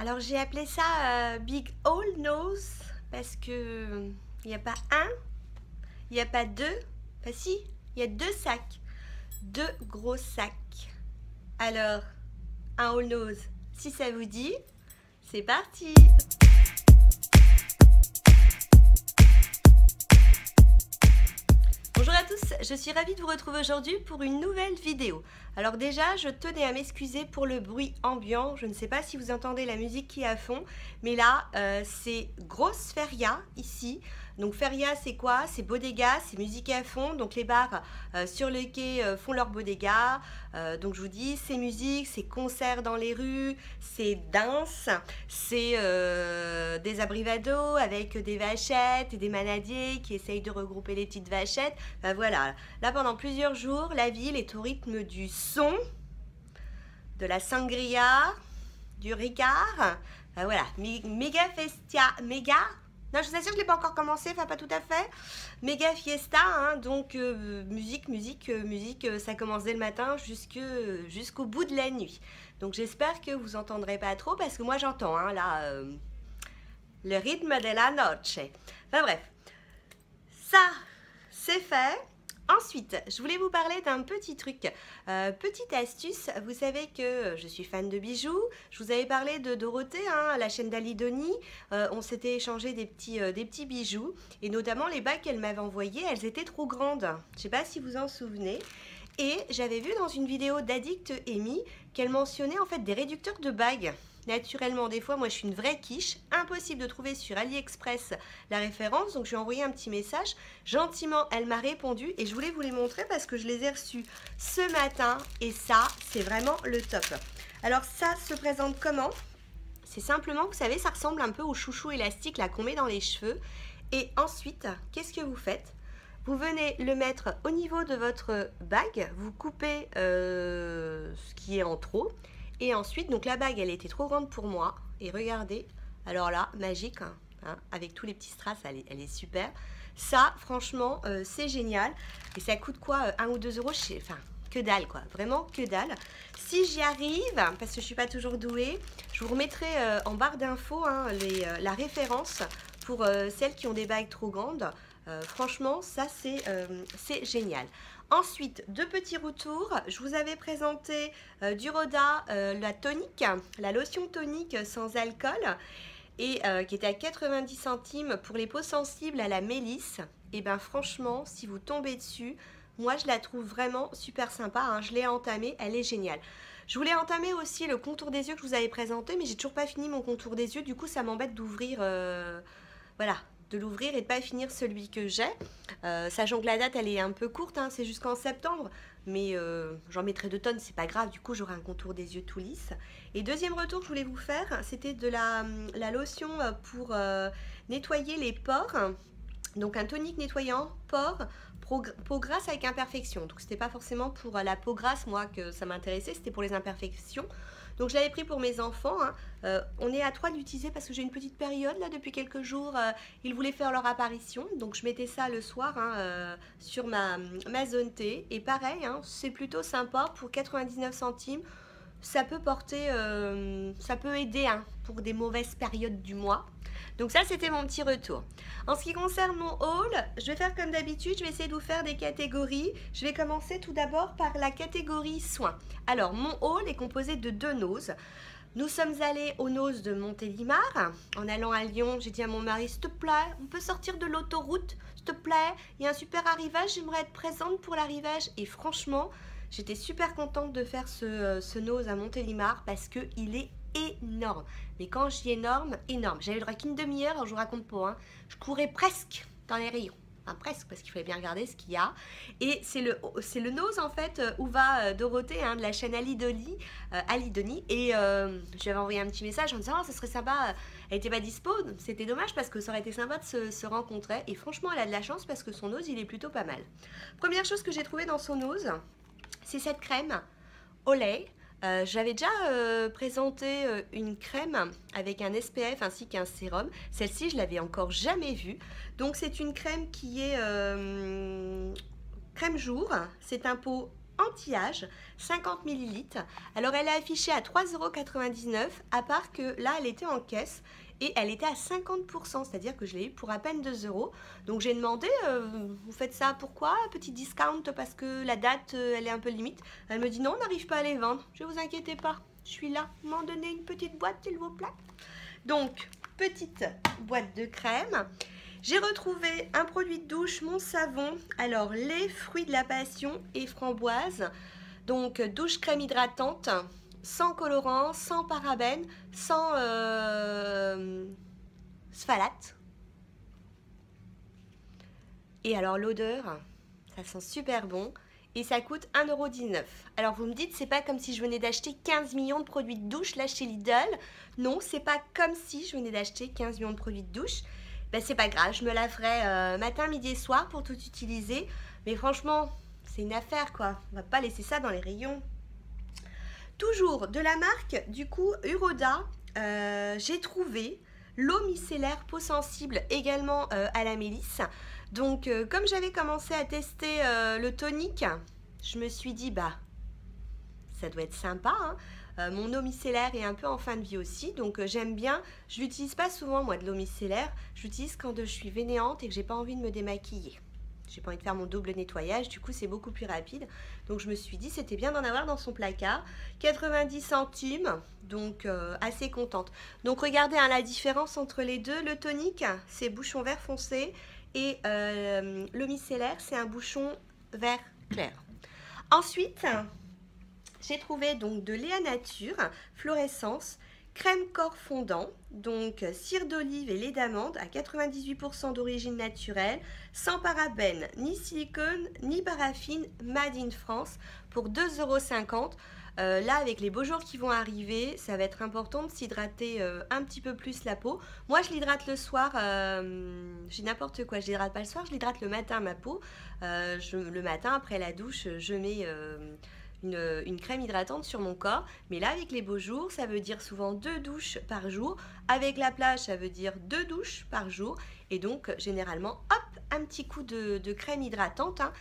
Alors j'ai appelé ça Big Old Nose parce que il n'y a pas un, il n'y a pas deux, enfin si, il y a deux sacs, deux gros sacs. Alors, un Old Nose, si ça vous dit, c'est parti! Bonjour à tous, je suis ravie de vous retrouver aujourd'hui pour une nouvelle vidéo. Alors déjà, je tenais à m'excuser pour le bruit ambiant. Je ne sais pas si vous entendez la musique qui est à fond, mais là, c'est grosse feria ici. Donc feria, c'est quoi? C'est bodega, c'est musique à fond. Donc les bars sur le quai font leur bodega. Donc je vous dis, c'est musique, c'est concert dans les rues, c'est danse, c'est des abrivados avec des vachettes et des manadiers qui essayent de regrouper les petites vachettes. Ben voilà, là pendant plusieurs jours, la ville est au rythme du son, de la sangria, du ricard. Ben voilà, méga festia, méga. Non, je vous assure que je ne l'ai pas encore commencé, enfin pas tout à fait. Méga fiesta, hein, donc musique, ça commence dès le matin jusqu'au bout de la nuit. Donc j'espère que vous entendrez pas trop parce que moi j'entends, hein, là, le rythme de la noche. Enfin bref, ça c'est fait. Ensuite, je voulais vous parler d'un petit truc, petite astuce. Vous savez que je suis fan de bijoux. Je vous avais parlé de Dorothée, hein, la chaîne d'Alidoni. On s'était échangé des petits bijoux. Et notamment les bagues qu'elle m'avait envoyées, elles étaient trop grandes. Je ne sais pas si vous en souvenez. Et j'avais vu dans une vidéo d'Addict Amy qu'elle mentionnait en fait des réducteurs de bagues. Naturellement, des fois, moi je suis une vraie quiche, impossible de trouver sur AliExpress la référence, donc je lui ai envoyé un petit message. Gentiment, elle m'a répondu et je voulais vous les montrer parce que je les ai reçus ce matin et ça, c'est vraiment le top. Alors ça se présente comment? C'est simplement, vous savez, ça ressemble un peu au chouchou élastique là qu'on met dans les cheveux. Et ensuite, qu'est-ce que vous faites? Vous venez le mettre au niveau de votre bague, vous coupez ce qui est en trop. Et ensuite, donc la bague, elle était trop grande pour moi. Et regardez, alors là, magique, hein, avec tous les petits strass, elle est super. Ça, franchement, c'est génial. Et ça coûte quoi, 1 ou 2 euros? Enfin, que dalle, quoi. Vraiment que dalle. Si j'y arrive, parce que je ne suis pas toujours douée, je vous remettrai en barre d'infos hein, la référence pour celles qui ont des bagues trop grandes. Franchement, ça, c'est génial. Ensuite, deux petits retours. Je vous avais présenté du Roda, la tonique, la lotion tonique sans alcool, et qui était à 90 centimes pour les peaux sensibles à la mélisse. Et bien franchement, si vous tombez dessus, moi je la trouve vraiment super sympa. Hein. Je l'ai entamée, elle est géniale. Je voulais entamer aussi le contour des yeux que je vous avais présenté, mais j'ai toujours pas fini mon contour des yeux. Du coup, ça m'embête d'ouvrir... voilà, de l'ouvrir et de pas finir celui que j'ai, sachant que la date elle est un peu courte, hein, c'est jusqu'en septembre, mais j'en mettrai 2 tonnes, c'est pas grave, du coup j'aurai un contour des yeux tout lisse. Et deuxième retour que je voulais vous faire, c'était de la lotion pour nettoyer les pores, donc un tonique nettoyant pores, peau grasse avec imperfection. Donc c'était pas forcément pour la peau grasse moi que ça m'intéressait, c'était pour les imperfections. Donc je l'avais pris pour mes enfants. Hein. On est à 3 de l'utiliser parce que j'ai une petite période là depuis quelques jours. Ils voulaient faire leur apparition. Donc je mettais ça le soir hein, sur ma zone T. Et pareil, hein, c'est plutôt sympa pour 99 centimes. Ça peut porter, ça peut aider hein, pour des mauvaises périodes du mois. Donc ça, c'était mon petit retour. En ce qui concerne mon haul, je vais faire comme d'habitude, je vais essayer de vous faire des catégories. Je vais commencer tout d'abord par la catégorie soins. Alors, mon haul est composé de 2 noses. Nous sommes allés aux noces de Montélimar. En allant à Lyon, j'ai dit à mon mari, s'il te plaît, on peut sortir de l'autoroute, s'il te plaît. Il y a un super arrivage, j'aimerais être présente pour l'arrivage. Et franchement, j'étais super contente de faire ce nose à Montélimar parce qu'il est énorme. Mais quand je dis énorme, énorme. J'avais le droit qu'une demi-heure, alors je vous raconte pas. Hein. Je courais presque dans les rayons. Enfin, presque, parce qu'il fallait bien regarder ce qu'il y a. Et c'est le nose, en fait, où va Dorothée, hein, de la chaîne Alidoni. Et je lui avais envoyé un petit message en disant, oh, ça serait sympa. Elle n'était pas dispo. C'était dommage parce que ça aurait été sympa de se rencontrer. Et franchement, elle a de la chance parce que son nose, il est plutôt pas mal. Première chose que j'ai trouvée dans son nose, c'est cette crème Olay. J'avais déjà présenté une crème avec un SPF ainsi qu'un sérum. Celle-ci, je l'avais encore jamais vue. Donc, c'est une crème qui est crème jour. C'est un pot anti-âge, 50 ml. Alors elle est affichée à 3,99 €, à part que là elle était en caisse et elle était à 50%, c'est-à-dire que je l'ai eu pour à peine 2 €. Donc j'ai demandé, vous faites ça pourquoi? Petit discount parce que la date elle est un peu limite. Elle me dit non, on n'arrive pas à les vendre. Je vous inquiétez pas, je suis là. M'en donnez une petite boîte s'il vous plaît. Donc petite boîte de crème. J'ai retrouvé un produit de douche, mon savon. Alors les fruits de la passion et framboise. Donc douche crème hydratante, sans colorant, sans parabènes, sans sphalate. Et alors l'odeur, ça sent super bon et ça coûte 1,19 €. Alors vous me dites, c'est pas comme si je venais d'acheter 15 millions de produits de douche là chez Lidl. Non, c'est pas comme si je venais d'acheter 15 millions de produits de douche. Ben c'est pas grave, je me laverai matin, midi et soir pour tout utiliser. Mais franchement, c'est une affaire quoi. On va pas laisser ça dans les rayons. Toujours de la marque, du coup, Uroda, j'ai trouvé l'eau micellaire peau sensible également à la mélisse. Donc, comme j'avais commencé à tester le tonique, je me suis dit, bah, ça doit être sympa, hein. Mon eau micellaire est un peu en fin de vie aussi, donc j'aime bien. Je l'utilise pas souvent, moi, de l'eau micellaire. Je l'utilise quand je suis vénéante et que j'ai pas envie de me démaquiller. J'ai pas envie de faire mon double nettoyage, du coup c'est beaucoup plus rapide. Donc je me suis dit c'était bien d'en avoir dans son placard. 90 centimes, donc assez contente. Donc regardez hein, la différence entre les deux. Le tonique, c'est bouchon vert foncé et le micellaire, c'est un bouchon vert clair. Ensuite, j'ai trouvé donc de Léa Nature, fluorescence, crème corps fondant, donc cire d'olive et lait d'amande à 98% d'origine naturelle, sans parabènes, ni silicone, ni paraffine, made in France, pour 2,50 €. Là, avec les beaux jours qui vont arriver, ça va être important de s'hydrater un petit peu plus la peau. Moi, je l'hydrate le soir, j'ai n'importe quoi, je l'hydrate pas le soir, je l'hydrate le matin ma peau. Le matin, après la douche, je mets... une crème hydratante sur mon corps, mais là avec les beaux jours ça veut dire souvent 2 douches par jour, avec la plage ça veut dire 2 douches par jour, et donc généralement hop un petit coup de crème hydratante hein.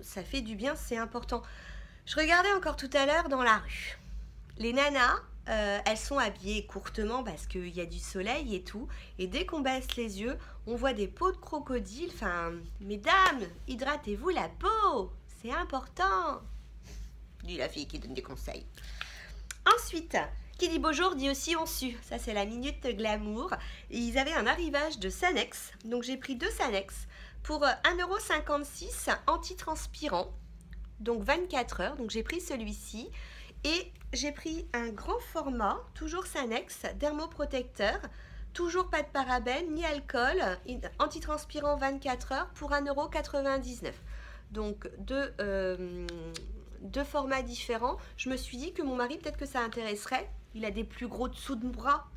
Ça fait du bien, c'est important. Je regardais encore tout à l'heure dans la rue les nanas, elles sont habillées courtement parce qu'il y a du soleil et tout, et dès qu'on baisse les yeux on voit des peaux de crocodile. Enfin mesdames, hydratez-vous la peau, c'est important, dit la fille qui donne des conseils. Ensuite, qui dit beau jour dit aussi on sue. Ça, c'est la minute glamour. Et ils avaient un arrivage de Sanex. Donc, j'ai pris 2 Sanex pour 1,56 € anti-transpirant. Donc, 24 heures. Donc, j'ai pris celui-ci. Et j'ai pris un grand format, toujours Sanex, dermoprotecteur. Toujours pas de parabènes ni alcool. Anti-transpirant 24 heures pour 1,99 €. Donc, deux formats différents. Je me suis dit que mon mari, peut-être que ça intéresserait. Il a des plus gros dessous de bras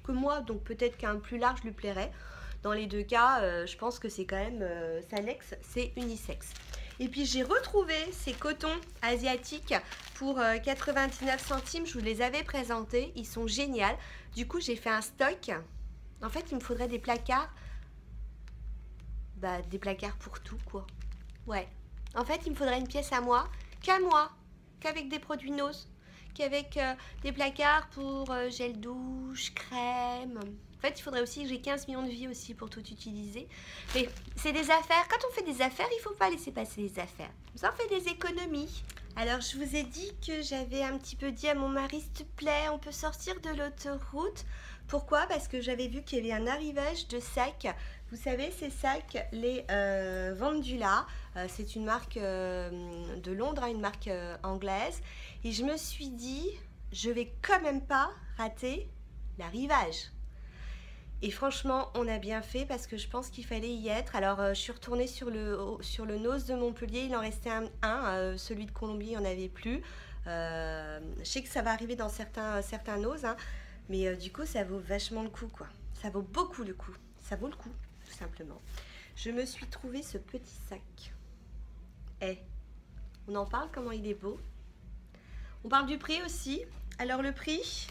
que moi, donc peut-être qu'un plus large lui plairait. Dans les deux cas, je pense que c'est quand même Sanex, c'est unisexe. Et puis j'ai retrouvé ces cotons asiatiques pour 99 centimes. Je vous les avais présentés, ils sont géniaux. Du coup, j'ai fait un stock. En fait, il me faudrait des placards. Bah, des placards pour tout, quoi. Ouais. En fait, il me faudrait une pièce à moi. Qu'à moi, qu'avec des produits Nose, qu'avec des placards pour gel douche, crème. En fait, il faudrait aussi que j'ai 15 millions de vies aussi pour tout utiliser. Mais c'est des affaires. Quand on fait des affaires, il ne faut pas laisser passer les affaires. Ça en fait des économies. Alors, je vous ai dit que j'avais un petit peu dit à mon mari, s'il te plaît, on peut sortir de l'autoroute. Pourquoi? Parce que j'avais vu qu'il y avait un arrivage de sacs. Vous savez, ces sacs, les Vendula, c'est une marque de Londres, une marque anglaise. Et je me suis dit, je vais quand même pas rater l'arrivage. Et franchement, on a bien fait parce que je pense qu'il fallait y être. Alors, je suis retournée sur le Nose de Montpellier. Il en restait un, celui de Colombie, il n'y en avait plus. Je sais que ça va arriver dans certains Nose, hein, mais du coup, ça vaut vachement le coup, quoi. Ça vaut beaucoup le coup. Ça vaut le coup, tout simplement. Je me suis trouvé ce petit sac. On en parle, comment il est beau. On parle du prix aussi. Alors, le prix...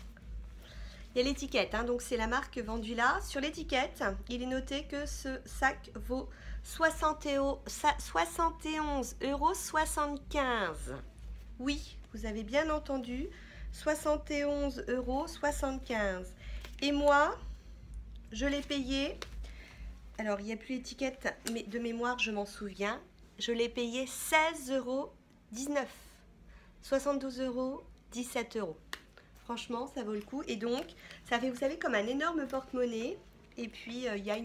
Il y a l'étiquette, hein, donc c'est la marque vendue là. Sur l'étiquette, il est noté que ce sac vaut 71,75 €. Oui, vous avez bien entendu, 71,75 €. Et moi, je l'ai payé, alors il n'y a plus l'étiquette, mais de mémoire, je m'en souviens, je l'ai payé 16,19 €, 72,17 €. Franchement, ça vaut le coup. Et donc, ça fait, vous savez, comme un énorme porte-monnaie. Et puis, il y a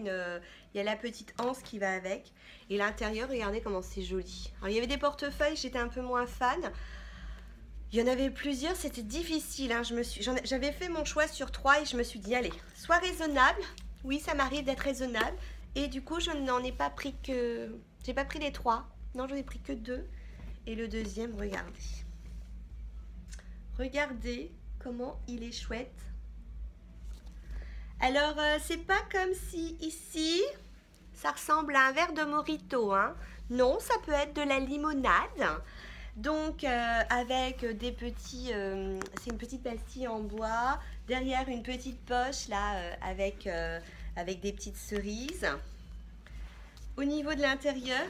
la petite anse qui va avec. Et l'intérieur, regardez comment c'est joli. Alors, il y avait des portefeuilles, j'étais un peu moins fan. Il y en avait plusieurs, c'était difficile. Hein. J'avais fait mon choix sur 3 et je me suis dit, allez, sois raisonnable. Oui, ça m'arrive d'être raisonnable. Et du coup, je n'en ai pas pris que... J'ai pas pris les 3. Non, j'en ai pris que 2. Et le deuxième, regardez. Regardez comment il est chouette. Alors, c'est pas comme si ici, ça ressemble à un verre de Mojito. Hein. Non, ça peut être de la limonade. Donc, avec des petits... c'est une petite pastille en bois. Derrière, une petite poche, là, avec des petites cerises. Au niveau de l'intérieur,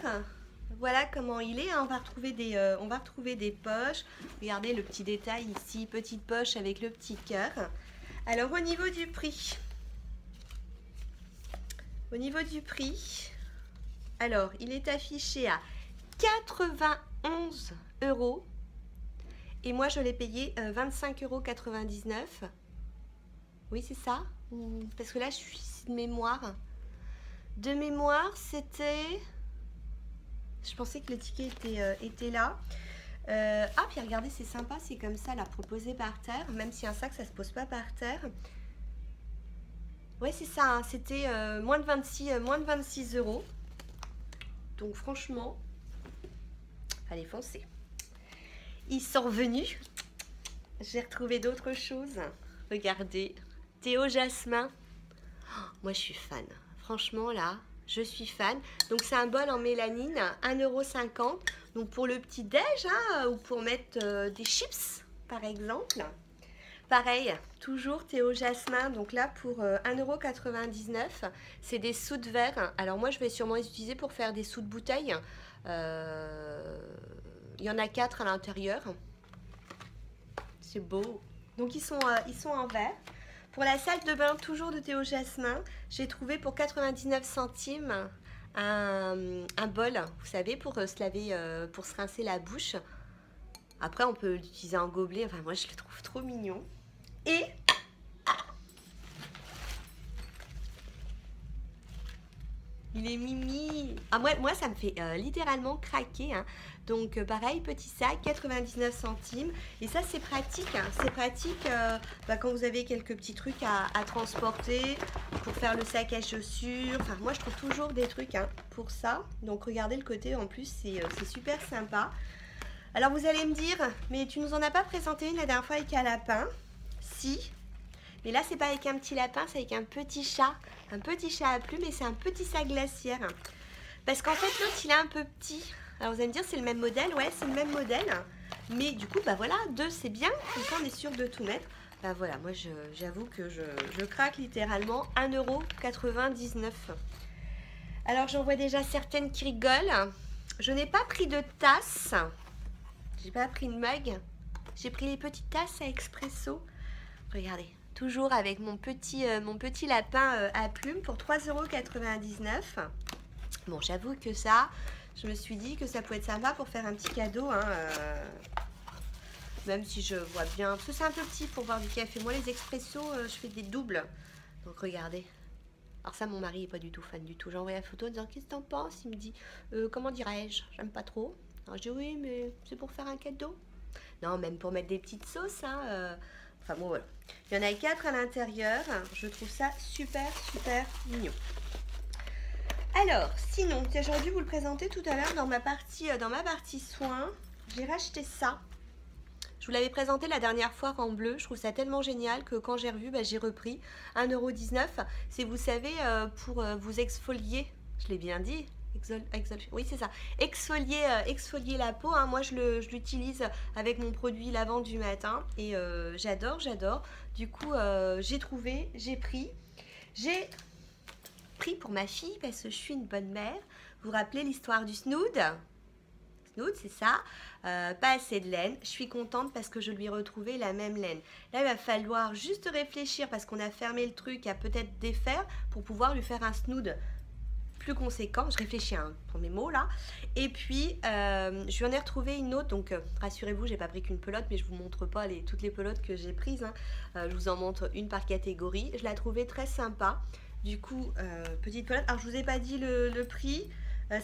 voilà comment il est. Hein. On va retrouver des poches. Regardez le petit détail ici, petite poche avec le petit cœur. Alors, au niveau du prix, alors, il est affiché à 91 €. Et moi, je l'ai payé 25,99 €. Oui, c'est ça. Parce que là, je suis de mémoire. De mémoire, c'était... Je pensais que le ticket était là. Ah, puis regardez, c'est sympa, c'est comme ça, là, proposé par terre. Même si un sac, ça se pose pas par terre. Ouais, c'est ça, hein, c'était moins de 26 €. Donc, franchement, allez, foncez. Ils sont revenus. J'ai retrouvé d'autres choses. Regardez, Théo Jasmin. Oh, moi, je suis fan. Franchement, là... Je suis fan. Donc, c'est un bol en mélanine, 1,50 €. Donc, pour le petit-déj, hein, ou pour mettre des chips, par exemple. Pareil, toujours Théo Jasmin. Donc là, pour 1,99 €, c'est des seaux de verre. Alors, moi, je vais sûrement les utiliser pour faire des seaux de bouteille. Il y en a 4 à l'intérieur. C'est beau. Donc, ils sont en verre. Pour la salle de bain, toujours de Théo Jasmin, j'ai trouvé pour 99 centimes un bol, vous savez, pour se laver, pour se rincer la bouche. Après, on peut l'utiliser en gobelet. Enfin, moi, je le trouve trop mignon. Et il est mimi. Ah, moi, ça me fait littéralement craquer. Hein. Donc, pareil, petit sac, 99 centimes. Et ça, c'est pratique. Hein. C'est pratique quand vous avez quelques petits trucs à transporter pour faire le sac à chaussures. Enfin, moi, je trouve toujours des trucs pour ça. Donc, regardez le côté. En plus, c'est super sympa. Alors, vous allez me dire, mais tu nous en as pas présenté une la dernière fois avec un lapin? Si. Mais là, c'est pas avec un petit lapin, c'est avec un petit chat. Un petit chat à plumes et c'est un petit sac glaciaire. Parce qu'en fait, l'autre, il est un peu petit. Alors, vous allez me dire, c'est le même modèle. Ouais, c'est le même modèle. Mais du coup, bah voilà, 2, c'est bien. Comme ça, on est sûr de tout mettre. Bah voilà, moi, j'avoue que je craque littéralement. 1,99 €. Alors, j'en vois déjà certaines qui rigolent. Je n'ai pas pris de tasse. J'ai pas pris de mug. J'ai pris les petites tasses à expresso. Regardez. Toujours avec mon petit lapin à plumes pour 3,99 €. Bon, j'avoue que ça, je me suis dit que ça pouvait être sympa pour faire un petit cadeau. Hein, même si je vois bien, parce que c'est un peu petit pour boire du café. Moi, les expressos, je fais des doubles. Donc, regardez. Alors ça, mon mari n'est pas du tout fan du tout. J'ai envoyé la photo en disant, qu'est-ce que t'en penses? Il me dit, comment dirais-je? J'aime pas trop. Alors, je dis, oui, mais c'est pour faire un cadeau. Non, même pour mettre des petites sauces, hein. Enfin bon, voilà. Il y en a 4 à l'intérieur. Je trouve ça super, super mignon. Alors, sinon, j'aurais dû vous le présenter tout à l'heure dans ma partie soins. J'ai racheté ça. Je vous l'avais présenté la dernière fois en bleu. Je trouve ça tellement génial que quand j'ai revu, bah, j'ai repris 1,19 €. C'est, vous savez, pour vous exfolier. Je l'ai bien dit. Oui, c'est ça. Exfolier la peau, hein. Moi, je l'utilise avec mon produit lavant du matin et j'adore. Du coup, j'ai pris pour ma fille parce que je suis une bonne mère. Vous vous rappelez l'histoire du Snood? Snood, c'est ça. Pas assez de laine. Je suis contente parce que je lui ai retrouvé la même laine. Là, il va falloir juste réfléchir parce qu'on a fermé le truc à peut-être défaire pour pouvoir lui faire un Snood plus conséquent. Je réfléchis pour mes mots là. Et puis, je lui en ai retrouvé une autre. Donc, rassurez-vous, j'ai pas pris qu'une pelote, mais je vous montre pas toutes les pelotes que j'ai prises, hein. Je vous en montre une par catégorie. Je la trouvais très sympa. Du coup, petite pelote. Alors, je vous ai pas dit le prix.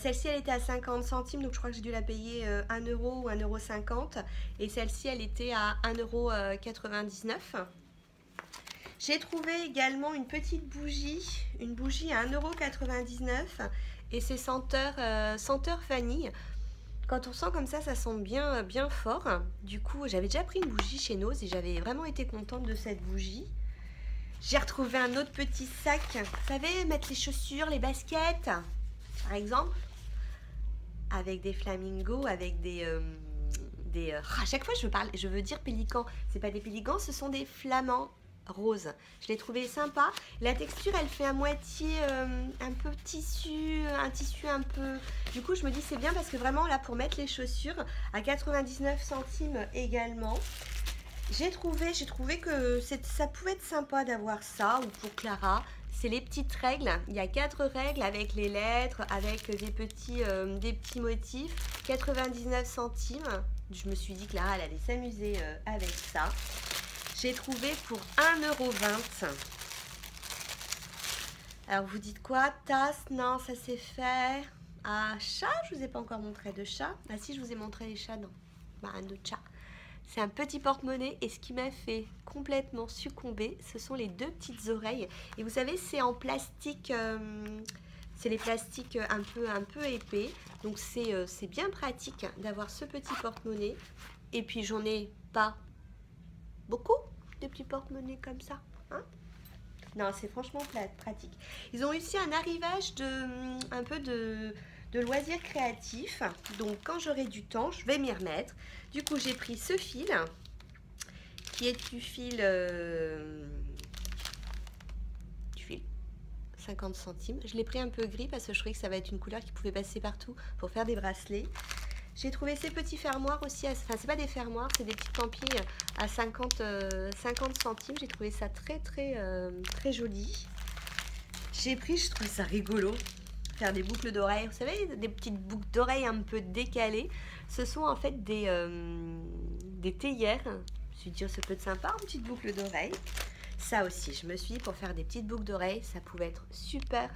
Celle-ci, elle était à 50 centimes, donc je crois que j'ai dû la payer 1 euro ou 1,50 €. Et celle-ci, elle était à 1,99 €. J'ai trouvé également une petite bougie, une bougie à 1,99 € et c'est senteur vanille. Quand on sent comme ça sent bien fort. Du coup, j'avais déjà pris une bougie chez Nose et j'avais vraiment été contente de cette bougie. J'ai retrouvé un autre petit sac. Vous savez, mettre les chaussures, les baskets, par exemple, avec des flamingos, avec à chaque fois je veux dire pélicans. C'est pas des pélicans, ce sont des flamants roses. Je l'ai trouvé sympa. La texture, elle fait à moitié un peu tissu, un tissu un peu. Du coup, je me dis c'est bien parce que vraiment là pour mettre les chaussures à 99 centimes également. J'ai trouvé que ça pouvait être sympa d'avoir ça ou pour Clara. C'est les petites règles. Il y a 4 règles avec les lettres, avec des petits motifs. 99 centimes. Je me suis dit que Clara, elle allait s'amuser avec ça. J'ai trouvé pour 1,20 €. Alors, vous dites quoi? Tasse? Non, ça c'est fait. Ah, chat? Je vous ai pas encore montré de chat. Ah si, je vous ai montré les chats, non. Bah, un autre chat. C'est un petit porte-monnaie et ce qui m'a fait complètement succomber, ce sont les 2 petites oreilles. Et vous savez, c'est en plastique, c'est les plastiques un peu épais. Donc c'est bien pratique d'avoir ce petit porte-monnaie. Et puis j'en ai pas beaucoup de petits porte-monnaie comme ça, hein? Non, c'est franchement pratique. Ils ont réussi un arrivage un peu de loisirs créatifs. Donc quand j'aurai du temps, je vais m'y remettre. Du coup, j'ai pris ce fil qui est du fil 50 centimes. Je l'ai pris un peu gris parce que je trouvais que ça va être une couleur qui pouvait passer partout pour faire des bracelets. J'ai trouvé ces petits fermoirs aussi, enfin c'est pas des fermoirs, c'est des petites pampilles à 50 centimes. J'ai trouvé ça très joli. J'ai pris, je trouve ça rigolo, faire des boucles d'oreilles. Vous savez, des petites boucles d'oreilles un peu décalées. Ce sont en fait des théières. Je me suis dit, oh, ça peut être sympa, une petite boucle d'oreille. Ça aussi, je me suis dit, pour faire des petites boucles d'oreilles, ça pouvait être super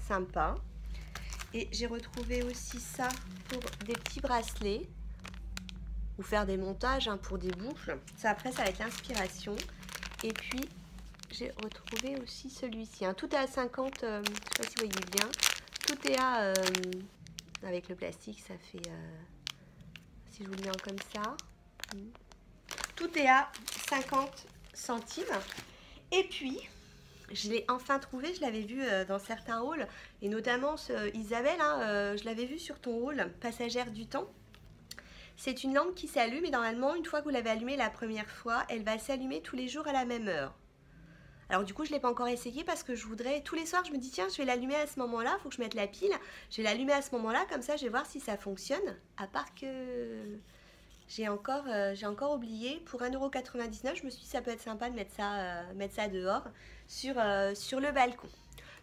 sympa. Et j'ai retrouvé aussi ça pour des petits bracelets ou faire des montages pour des boucles. Ça, après, ça va être l'inspiration. Et puis, j'ai retrouvé aussi celui-ci. Tout est à 50, je ne sais pas si vous voyez bien. Tout est à, avec le plastique, ça fait, si je vous le mets comme ça. Tout est à 50 centimes. Et puis, je l'ai enfin trouvé, je l'avais vu dans certains hauls, et notamment Isabelle, je l'avais vu sur ton haul, Passagère du temps. C'est une lampe qui s'allume et normalement, une fois que vous l'avez allumée la première fois, elle va s'allumer tous les jours à la même heure. Alors du coup, je ne l'ai pas encore essayé parce que je voudrais, tous les soirs, je me dis tiens, je vais l'allumer à ce moment-là, il faut que je mette la pile. Je vais l'allumer à ce moment-là, comme ça, je vais voir si ça fonctionne. À part que j'ai encore oublié, pour 1,99 €, je me suis dit ça peut être sympa de mettre ça dehors sur le balcon.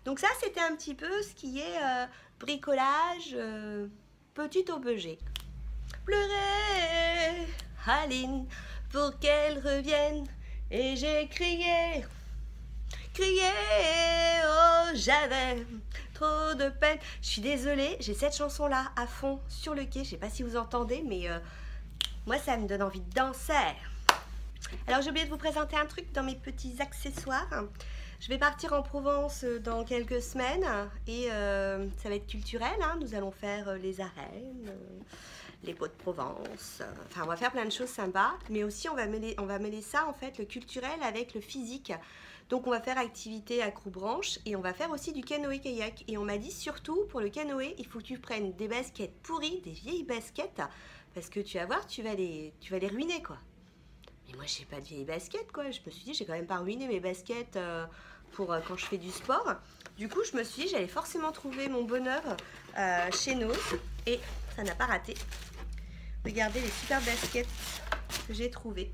Donc ça, c'était un petit peu ce qui est bricolage, petit objet. Pleurer, Aline, pour qu'elle revienne. Et j'ai crié, oh j'avais trop de peine. Je suis désolée, j'ai cette chanson-là à fond sur le quai. Je sais pas si vous entendez, mais moi ça me donne envie de danser. Alors j'ai oublié de vous présenter un truc dans mes petits accessoires. Je vais partir en Provence dans quelques semaines et ça va être culturel. Nous allons faire les arènes, les pots de Provence. Enfin, on va faire plein de choses sympas, mais aussi on va mêler ça, en fait, le culturel avec le physique. Donc, on va faire activité accrou-branche et on va faire aussi du canoë-kayak. Et on m'a dit surtout, pour le canoë, il faut que tu prennes des baskets pourries, des vieilles baskets, parce que tu vas voir, tu vas les ruiner, quoi. Mais moi, j'ai pas de vieilles baskets, quoi. Je me suis dit, j'ai quand même pas ruiné mes baskets pour quand je fais du sport. Du coup, je me suis dit, j'allais forcément trouver mon bonheur chez Nose. Et ça n'a pas raté. Regardez les super baskets que j'ai trouvées.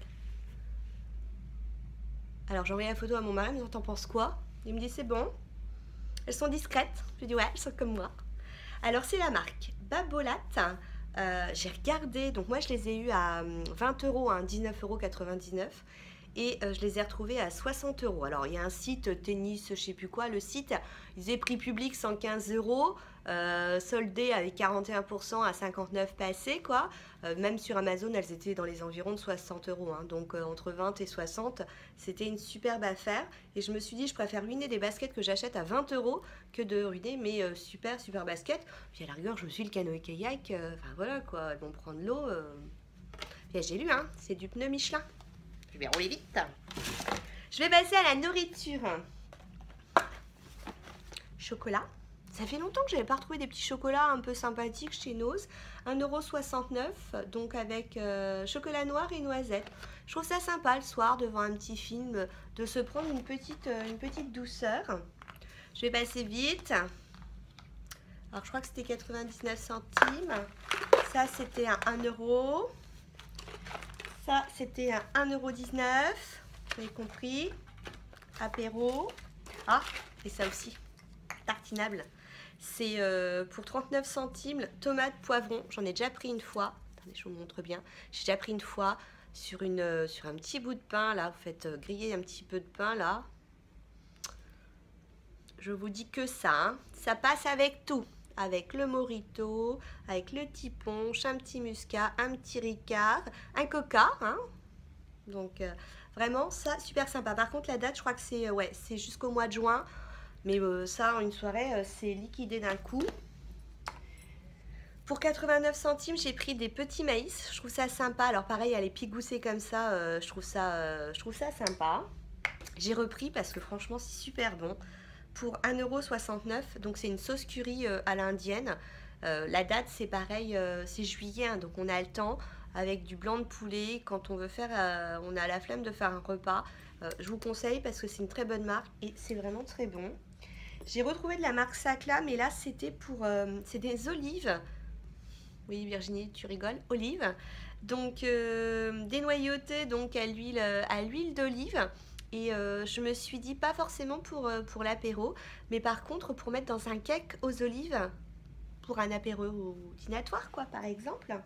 Alors, j'ai envoyé la photo à mon mari, mais t'en penses quoi? Il me dit, c'est bon. Elles sont discrètes. Je lui dis, ouais, elles sont comme moi. Alors, c'est la marque Babolat. J'ai regardé, donc moi je les ai eus à 20 euros, hein, 19,99 €. Et je les ai retrouvés à 60 euros. Alors, il y a un site tennis, je sais plus quoi. Le site, ils avaient prix public 115 euros, soldé avec 41% à 59 passé, quoi. Même sur Amazon, elles étaient dans les environs de 60 euros. Hein. Donc, entre 20 et 60, c'était une superbe affaire. Et je me suis dit, je préfère ruiner des baskets que j'achète à 20 euros que de ruiner mes super baskets. Puis à la rigueur, je me suis le canoë-kayak. Enfin, voilà, quoi. Elles vont prendre l'eau. Et j'ai lu, hein, c'est du pneu Michelin. Je vais rouler vite. Je vais passer à la nourriture. Chocolat. Ça fait longtemps que je n'avais pas retrouvé des petits chocolats un peu sympathiques chez Nose. 1,69 €, donc avec chocolat noir et noisette. Je trouve ça sympa le soir devant un petit film de se prendre une petite douceur. Je vais passer vite. Alors je crois que c'était 99 centimes. Ça c'était à 1 €. Ça, c'était à 1,19 €, vous avez compris. Apéro. Ah, et ça aussi, tartinable. C'est pour 39 centimes, tomate, poivron. J'en ai déjà pris une fois. Attendez, je vous montre bien. J'ai déjà pris une fois sur un petit bout de pain. Là, vous faites griller un petit peu de pain, là. Je vous dis que ça, hein. Ça passe avec tout. Avec le morito, avec le petit punch, un petit muscat, un petit ricard, un coca, hein. Donc vraiment ça super sympa. Par contre la date je crois que c'est c'est jusqu'au mois de juin, mais ça en une soirée c'est liquidé d'un coup. Pour 89 centimes j'ai pris des petits maïs, je trouve ça sympa. Alors pareil à les pigoussés comme ça, je trouve ça sympa. J'ai repris parce que franchement c'est super bon. Pour 1,69 €, donc c'est une sauce curry à l'indienne. La date c'est pareil, c'est juillet, hein, donc on a le temps avec du blanc de poulet. Quand on veut faire, on a la flemme de faire un repas. Je vous conseille parce que c'est une très bonne marque et c'est vraiment très bon. J'ai retrouvé de la marque Sacla, mais là c'était pour, c'est des olives. Oui Virginie, tu rigoles, olives. Donc dénoyautées donc à l'huile d'olive. Et je me suis dit, pas forcément pour l'apéro, mais par contre pour mettre dans un cake aux olives, pour un apéro dînatoire, quoi, par exemple.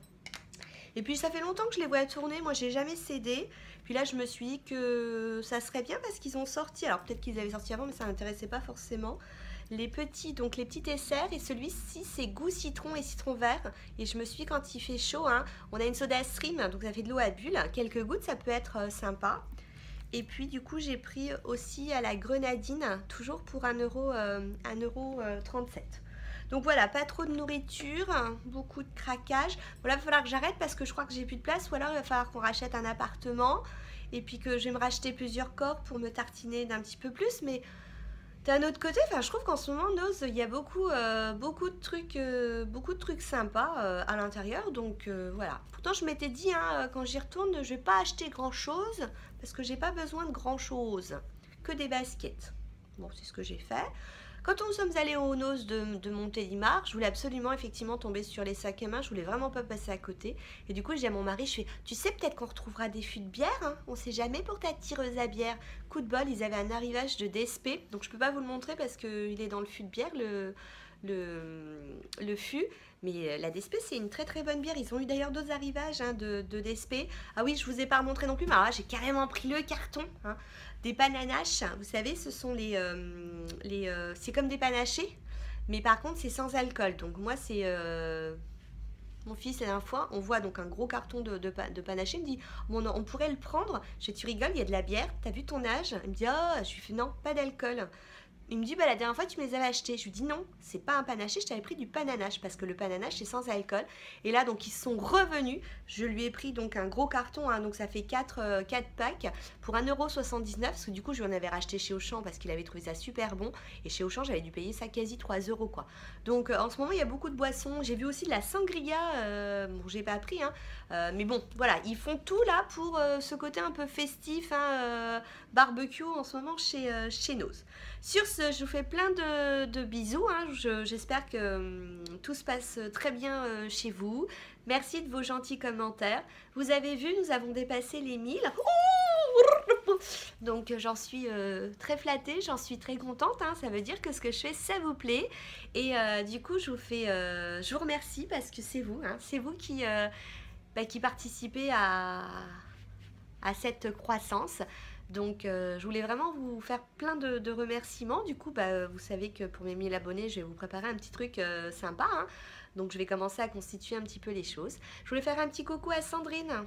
Et puis ça fait longtemps que je les vois tourner, moi j'ai jamais cédé. Puis là je me suis dit que ça serait bien parce qu'ils ont sorti, alors peut-être qu'ils avaient sorti avant, mais ça m'intéressait pas forcément. Les petits desserts, et celui-ci c'est goût citron et citron vert. Et je me suis dit, quand il fait chaud, hein, on a une soda stream, donc ça fait de l'eau à bulles, quelques gouttes, ça peut être sympa. Et puis du coup j'ai pris aussi à la grenadine, toujours pour 1,37 €. Donc voilà, pas trop de nourriture, beaucoup de craquage. Voilà, il va falloir que j'arrête parce que je crois que j'ai plus de place, ou alors il va falloir qu'on rachète un appartement. Et puis que je vais me racheter plusieurs corps pour me tartiner d'un petit peu plus. Mais d'un autre côté, je trouve qu'en ce moment, Nose, il y a beaucoup de trucs sympas à l'intérieur. Donc voilà. Pourtant, je m'étais dit, hein, quand j'y retourne, je vais pas acheter grand-chose parce que j'ai pas besoin de grand-chose, que des baskets. Bon, c'est ce que j'ai fait. Quand nous sommes allés au Nose de Montélimar, je voulais absolument effectivement tomber sur les sacs à main, je voulais vraiment pas passer à côté. Et du coup, je dis à mon mari, je fais, tu sais peut-être qu'on retrouvera des fûts de bière, hein, on sait jamais pour ta tireuse à bière. Coup de bol, ils avaient un arrivage de DSP, donc je peux pas vous le montrer parce qu'il est dans le fût de bière, le fût. Mais la DSP, c'est une très très bonne bière. Ils ont eu d'ailleurs d'autres arrivages, hein, de DSP. Ah oui, je vous ai pas remontré non plus, mais alors là, j'ai carrément pris le carton, hein. Des panaches, vous savez, ce sont c'est comme des panachés, mais par contre, c'est sans alcool. Donc moi, c'est mon fils, la dernière fois, on voit donc un gros carton de panaché. Il me dit, bon, on pourrait le prendre. Je dis, tu rigoles, il y a de la bière, t'as vu ton âge? Il me dit, oh, je lui fais, non, pas d'alcool. Il me dit, bah, la dernière fois, tu me les avais achetés. Je lui dis, non, c'est pas un panaché, je t'avais pris du pananache parce que le pananache, c'est sans alcool. Et là, donc, ils sont revenus. Je lui ai pris donc un gros carton, hein, donc ça fait 4 packs pour 1,79 € parce que du coup, je lui en avais racheté chez Auchan parce qu'il avait trouvé ça super bon. Et chez Auchan, j'avais dû payer ça quasi 3 € quoi. Donc, en ce moment, il y a beaucoup de boissons. J'ai vu aussi de la sangria, bon, j'ai pas pris, hein, mais bon, voilà, ils font tout là pour ce côté un peu festif, hein, barbecue en ce moment chez Noz. Sur ce, je vous fais plein de bisous, hein. J'espère que tout se passe très bien chez vous. Merci de vos gentils commentaires. Vous avez vu, nous avons dépassé les 1000. Donc j'en suis très flattée, j'en suis très contente, hein. Ça veut dire que ce que je fais, ça vous plaît. Et du coup, je vous remercie parce que c'est vous, hein, c'est vous qui participez à cette croissance. Donc je voulais vraiment vous faire plein de remerciements. Du coup, vous savez que pour mes 1000 abonnés, je vais vous préparer un petit truc sympa, hein. Donc je vais commencer à constituer un petit peu les choses. Je voulais faire un petit coucou à Sandrine.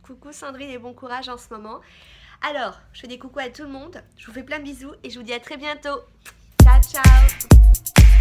Coucou Sandrine et bon courage en ce moment. Alors, je fais des coucous à tout le monde. Je vous fais plein de bisous et je vous dis à très bientôt. Ciao, ciao.